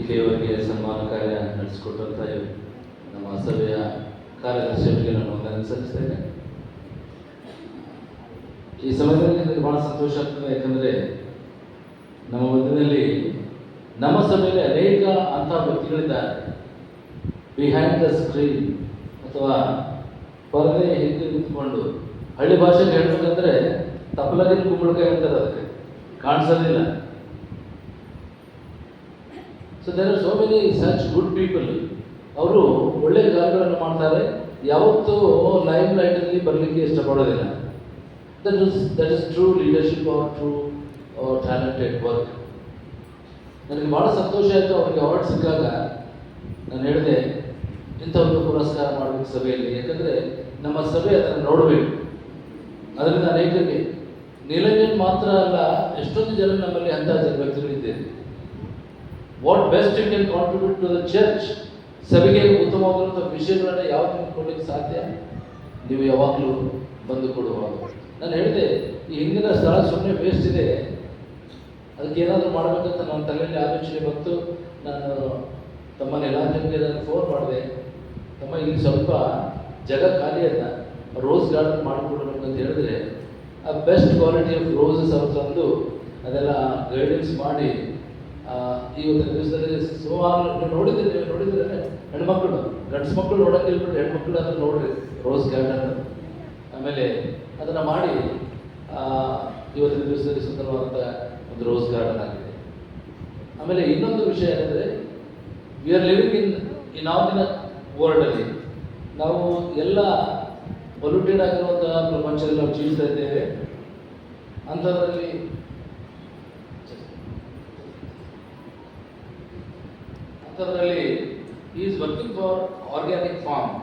ಇಲ್ಲಿಯವರೆಗೆ ಸನ್ಮಾನ ಕಾರ್ಯ ನಡೆಸಿಕೊಟ್ಟಂಥ ನಮ್ಮ ಸಭೆಯ ಕಾರ್ಯದರ್ಶಿಯವರಿಗೆ ನಾನು ವಂದನೆ ಸಲ್ಲಿಸ್ತೇನೆ. ಈ ಸಮಯದಲ್ಲಿ ನನಗೆ ಬಹಳ ಸಂತೋಷ ಆಗ್ತದೆ, ಯಾಕಂದರೆ ನಮ್ಮ ಮಧ್ಯದಲ್ಲಿ ನಮ್ಮ ಸಭೆಯಲ್ಲಿ ಅನೇಕ ಅಂಥ ವ್ಯಕ್ತಿಗಳಿದ್ದಾರೆ. ಬಿಹೈಂಡ್ ದ ಸ್ಕ್ರೀನ್ ಅಥವಾ ಪರದೆ ಹಿಂದೆ ನಿಂತ್ಕೊಂಡು, ಹಳ್ಳಿ ಭಾಷೆಗೆ ಹೇಳ್ಬೇಕಂದ್ರೆ ತಪ್ಪಲಾಗಿನ ಕುಂಬಳಕಾಯಿ ಅಂತಾರೆ, ಅದಕ್ಕೆ ಕಾಣಿಸೋದಿಲ್ಲ. So there are so many such good people. ಅವರು ಒಳ್ಳೆಯ ಕಾರ್ಯಗಳನ್ನು ಮಾಡ್ತಾರೆ, ಯಾವತ್ತೂ ಲೈಮ್ ಲೈಟಲ್ಲಿ ಬರಲಿಕ್ಕೆ ಇಷ್ಟಪಡೋದಿಲ್ಲ. That is true leadership or true talented work. ನನಗೆ ಭಾಳ ಸಂತೋಷ ಆಯಿತು ಅವರಿಗೆ ಅವಾರ್ಡ್ ಸಿಕ್ಕಾಗ. ನಾನು ಹೇಳಿದೆ, ಇಂಥ ಒಂದು ಪುರಸ್ಕಾರ ಮಾಡಬೇಕು ಸಭೆಯಲ್ಲಿ, ಯಾಕಂದರೆ ನಮ್ಮ ಸಭೆ ಅದನ್ನು ನೋಡಬೇಕು. ಅದರಿಂದ ಅನೇಕರಿಗೆ, ನೀಲಂಜನ್ ಮಾತ್ರ ಅಲ್ಲ, ಎಷ್ಟೊಂದು ಜನ ನಮ್ಮಲ್ಲಿ ಅಂಥ ವ್ಯಕ್ತಿಗಳಿದ್ದೇವೆ. What best you can contribute to the church. ಸಭೆಗೆ ಉತ್ತಮವಾದಂಥ ವಿಷಯಗಳನ್ನು ಯಾವುದು ಕೊಡಲಿಕ್ಕೆ ಸಾಧ್ಯ, ನೀವು ಯಾವಾಗಲೂ ಬಂದು ಕೊಡುವಾಗ. ನಾನು ಹೇಳಿದೆ, ಈ ಹಿಂದಿನ ಸ್ಥಳ ಸುಮ್ಮನೆ ವೇಸ್ಟ್ ಇದೆ, ಅದಕ್ಕೆ ಏನಾದರೂ ಮಾಡಬೇಕಂತ ನನ್ನ ತಲೆಯಲ್ಲಿ ಆಲೋಚನೆ ಬಂತು. ನಾನು ತಮ್ಮ ನೀಲಾಂಜನ್ಗೆ ನಾನು ಫೋನ್ ಮಾಡಿದೆ, ತಮ್ಮ ಇಲ್ಲಿ ಸ್ವಲ್ಪ ಜಾಗ ಖಾಲಿ ಅದ, ರೋಸ್ ಗಾರ್ಡನ್ ಮಾಡಿಕೊಡಬೇಕು ಅಂತ ಹೇಳಿದ್ರೆ, ಆ ಬೆಸ್ಟ್ ಕ್ವಾಲಿಟಿ ಆಫ್ ರೋಸಸ್ ಅವ್ರು ತಂದು ಅದೆಲ್ಲ ಗೈಡೆನ್ಸ್ ಮಾಡಿ ಇವತ್ತಿನ ದಿವಸದಲ್ಲಿ ಸುಮಾರು ನೋಡಿದ್ರೆ ಹೆಣ್ಮಕ್ಳು, ಗಂಡ್ಸು ಮಕ್ಕಳು ನೋಡೋಕೆ ಹೇಳ್ಬಿಟ್ಟು ಹೆಣ್ಮಕ್ಳು ಅದನ್ನು ನೋಡ್ರಿ, ರೋಸ್ ಗಾರ್ಡನ್. ಆಮೇಲೆ ಅದನ್ನು ಮಾಡಿ ಇವತ್ತಿನ ದಿವಸದಲ್ಲಿ ಸುಂದರವಾದಂಥ ಒಂದು ರೋಸ್ ಗಾರ್ಡನ್ ಆಗಿದೆ. ಆಮೇಲೆ ಇನ್ನೊಂದು ವಿಷಯ ಏನಂದರೆ, ವಿ ಆರ್ ಲಿವಿಂಗ್ ಇನ್ ಆವಾಗಿನ ವರ್ಲ್ಡಲ್ಲಿ ನಾವು ಎಲ್ಲ ಪೊಲ್ಯೂಟೆಡ್ ಆಗಿರುವಂತಹ ಪ್ರಪಂಚದಲ್ಲಿ ನಾವು ಜೀವಿಸ್ತಾ ಇದ್ದೇವೆ. ಅಂಥದ್ರಲ್ಲಿ is working for organic form.